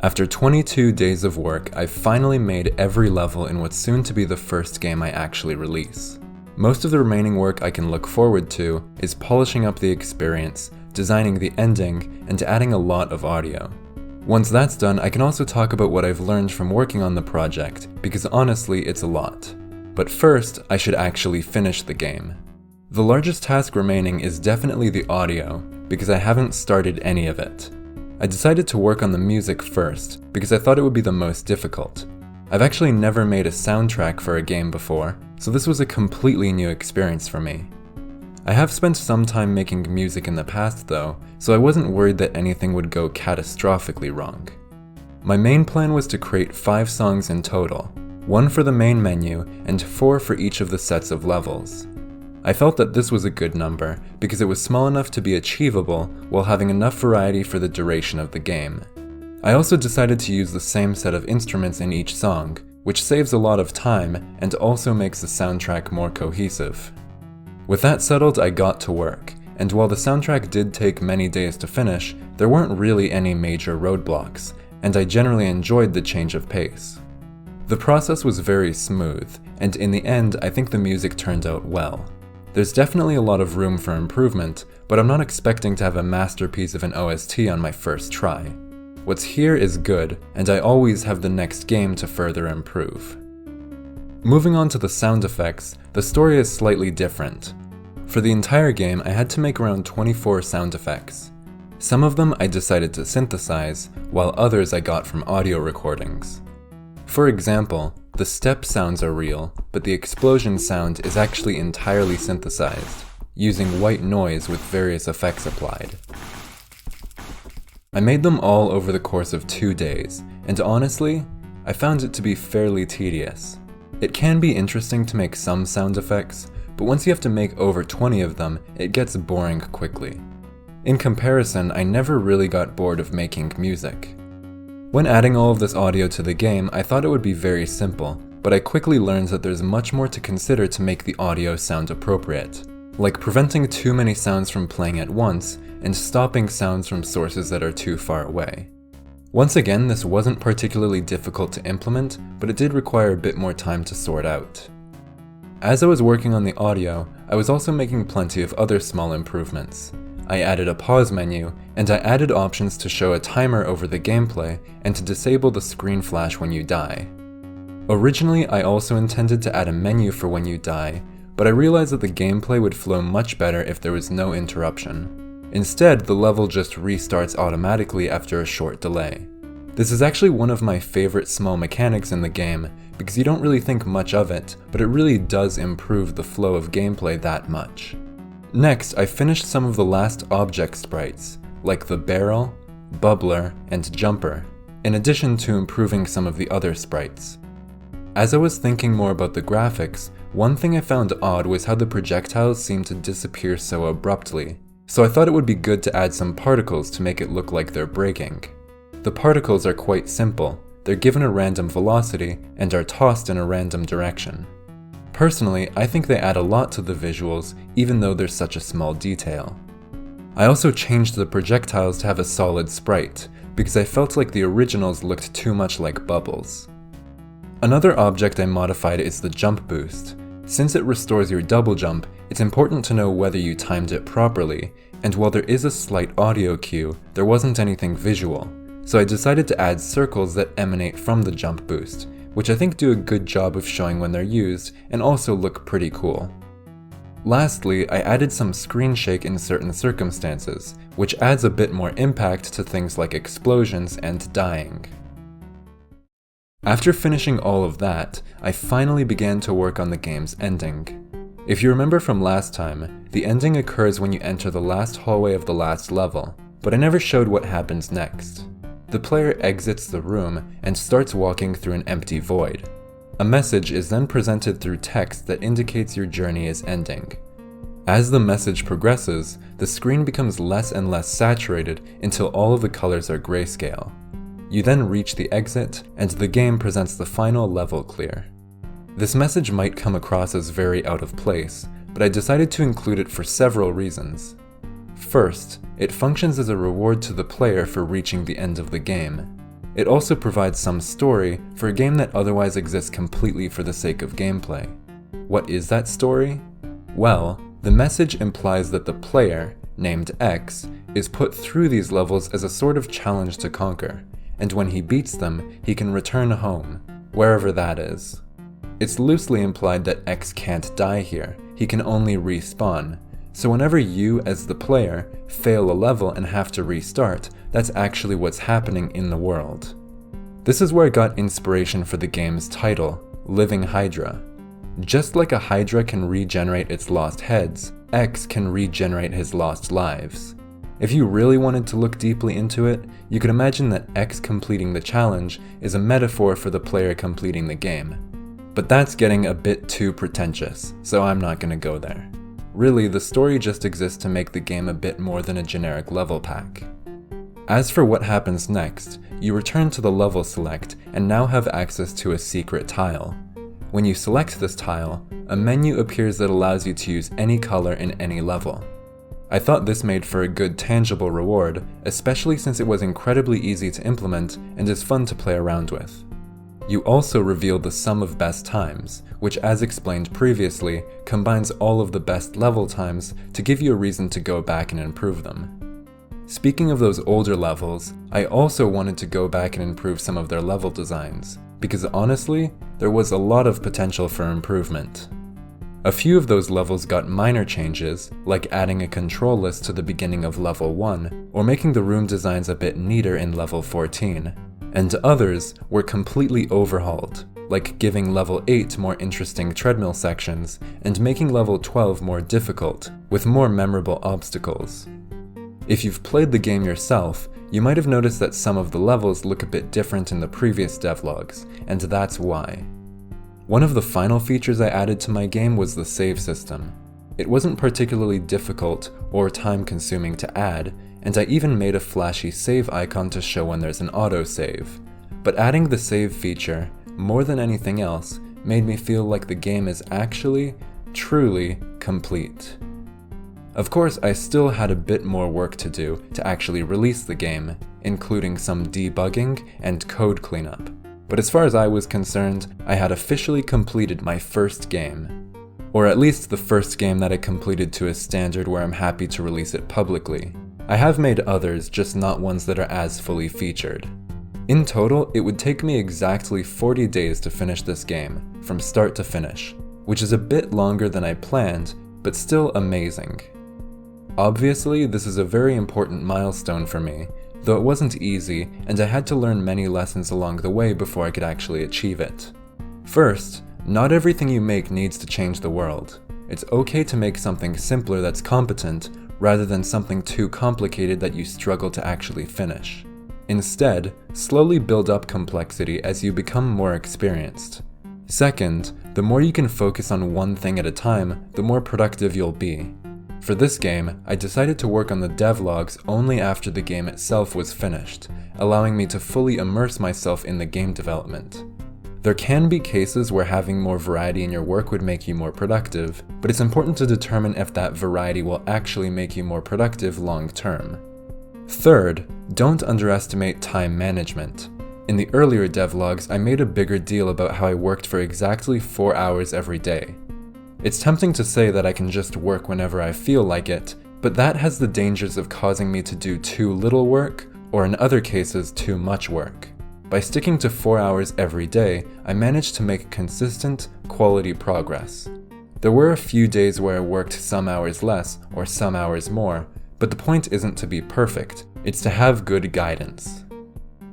After 22 days of work, I finally made every level in what's soon to be the first game I actually release. Most of the remaining work I can look forward to is polishing up the experience, designing the ending, and adding a lot of audio. Once that's done, I can also talk about what I've learned from working on the project, because honestly, it's a lot. But first, I should actually finish the game. The largest task remaining is definitely the audio, because I haven't started any of it. I decided to work on the music first, because I thought it would be the most difficult. I've actually never made a soundtrack for a game before, so this was a completely new experience for me. I have spent some time making music in the past though, so I wasn't worried that anything would go catastrophically wrong. My main plan was to create 5 songs in total, 1 for the main menu and 4 for each of the sets of levels. I felt that this was a good number because it was small enough to be achievable while having enough variety for the duration of the game. I also decided to use the same set of instruments in each song, which saves a lot of time and also makes the soundtrack more cohesive. With that settled, I got to work, and while the soundtrack did take many days to finish, there weren't really any major roadblocks, and I generally enjoyed the change of pace. The process was very smooth, and in the end I think the music turned out well. There's definitely a lot of room for improvement, but I'm not expecting to have a masterpiece of an OST on my first try. What's here is good, and I always have the next game to further improve. Moving on to the sound effects, the story is slightly different. For the entire game, I had to make around 24 sound effects. Some of them I decided to synthesize, while others I got from audio recordings. For example, the step sounds are real, but the explosion sound is actually entirely synthesized, using white noise with various effects applied. I made them all over the course of 2 days, and honestly, I found it to be fairly tedious. It can be interesting to make some sound effects, but once you have to make over 20 of them, it gets boring quickly. In comparison, I never really got bored of making music. When adding all of this audio to the game, I thought it would be very simple, but I quickly learned that there's much more to consider to make the audio sound appropriate, like preventing too many sounds from playing at once and stopping sounds from sources that are too far away. Once again, this wasn't particularly difficult to implement, but it did require a bit more time to sort out. As I was working on the audio, I was also making plenty of other small improvements. I added a pause menu, and I added options to show a timer over the gameplay and to disable the screen flash when you die. Originally, I also intended to add a menu for when you die, but I realized that the gameplay would flow much better if there was no interruption. Instead, the level just restarts automatically after a short delay. This is actually one of my favorite small mechanics in the game, because you don't really think much of it, but it really does improve the flow of gameplay that much. Next, I finished some of the last object sprites, like the barrel, bubbler, and jumper, in addition to improving some of the other sprites. As I was thinking more about the graphics, one thing I found odd was how the projectiles seemed to disappear so abruptly, so I thought it would be good to add some particles to make it look like they're breaking. The particles are quite simple, they're given a random velocity and are tossed in a random direction. Personally, I think they add a lot to the visuals, even though they're such a small detail. I also changed the projectiles to have a solid sprite, because I felt like the originals looked too much like bubbles. Another object I modified is the jump boost. Since it restores your double jump, it's important to know whether you timed it properly, and while there is a slight audio cue, there wasn't anything visual, so I decided to add circles that emanate from the jump boost, which I think do a good job of showing when they're used and also look pretty cool. Lastly, I added some screen shake in certain circumstances, which adds a bit more impact to things like explosions and dying. After finishing all of that, I finally began to work on the game's ending. If you remember from last time, the ending occurs when you enter the last hallway of the last level, but I never showed what happens next. The player exits the room and starts walking through an empty void. A message is then presented through text that indicates your journey is ending. As the message progresses, the screen becomes less and less saturated until all of the colors are grayscale. You then reach the exit, and the game presents the final level clear. This message might come across as very out of place, but I decided to include it for several reasons. First, it functions as a reward to the player for reaching the end of the game. It also provides some story for a game that otherwise exists completely for the sake of gameplay. What is that story? Well, the message implies that the player, named X, is put through these levels as a sort of challenge to conquer, and when he beats them, he can return home, wherever that is. It's loosely implied that X can't die here, he can only respawn, so whenever you, as the player, fail a level and have to restart, that's actually what's happening in the world. This is where I got inspiration for the game's title, Living Hydra. Just like a Hydra can regenerate its lost heads, X can regenerate his lost lives. If you really wanted to look deeply into it, you could imagine that X completing the challenge is a metaphor for the player completing the game. But that's getting a bit too pretentious, so I'm not gonna go there. Really, the story just exists to make the game a bit more than a generic level pack. As for what happens next, you return to the level select and now have access to a secret tile. When you select this tile, a menu appears that allows you to use any color in any level. I thought this made for a good tangible reward, especially since it was incredibly easy to implement and is fun to play around with. You also reveal the sum of best times, which as explained previously, combines all of the best level times to give you a reason to go back and improve them. Speaking of those older levels, I also wanted to go back and improve some of their level designs, because honestly, there was a lot of potential for improvement. A few of those levels got minor changes, like adding a control list to the beginning of level 1, or making the room designs a bit neater in level 14, and others were completely overhauled, like giving level 8 more interesting treadmill sections, and making level 12 more difficult, with more memorable obstacles. If you've played the game yourself, you might have noticed that some of the levels look a bit different in the previous devlogs, and that's why. One of the final features I added to my game was the save system. It wasn't particularly difficult or time-consuming to add, and I even made a flashy save icon to show when there's an autosave. But adding the save feature, more than anything else, made me feel like the game is actually, truly complete. Of course, I still had a bit more work to do to actually release the game, including some debugging and code cleanup. But as far as I was concerned, I had officially completed my first game. Or at least the first game that I completed to a standard where I'm happy to release it publicly. I have made others, just not ones that are as fully featured. In total, it would take me exactly 40 days to finish this game, from start to finish, which is a bit longer than I planned, but still amazing. Obviously, this is a very important milestone for me, though it wasn't easy, and I had to learn many lessons along the way before I could actually achieve it. First, not everything you make needs to change the world. It's okay to make something simpler that's competent, rather than something too complicated that you struggle to actually finish. Instead, slowly build up complexity as you become more experienced. Second, the more you can focus on one thing at a time, the more productive you'll be. For this game, I decided to work on the devlogs only after the game itself was finished, allowing me to fully immerse myself in the game development. There can be cases where having more variety in your work would make you more productive, but it's important to determine if that variety will actually make you more productive long term. Third, don't underestimate time management. In the earlier devlogs, I made a bigger deal about how I worked for exactly 4 hours every day. It's tempting to say that I can just work whenever I feel like it, but that has the dangers of causing me to do too little work, or in other cases, too much work. By sticking to 4 hours every day, I managed to make consistent, quality progress. There were a few days where I worked some hours less, or some hours more, but the point isn't to be perfect, it's to have good guidance.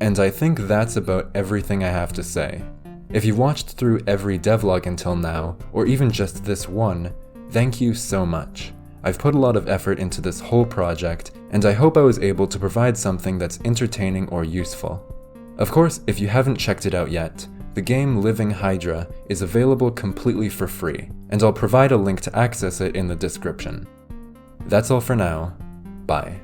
And I think that's about everything I have to say. If you've watched through every devlog until now, or even just this one, thank you so much. I've put a lot of effort into this whole project, and I hope I was able to provide something that's entertaining or useful. Of course, if you haven't checked it out yet, the game Living Hydra is available completely for free, and I'll provide a link to access it in the description. That's all for now. Bye.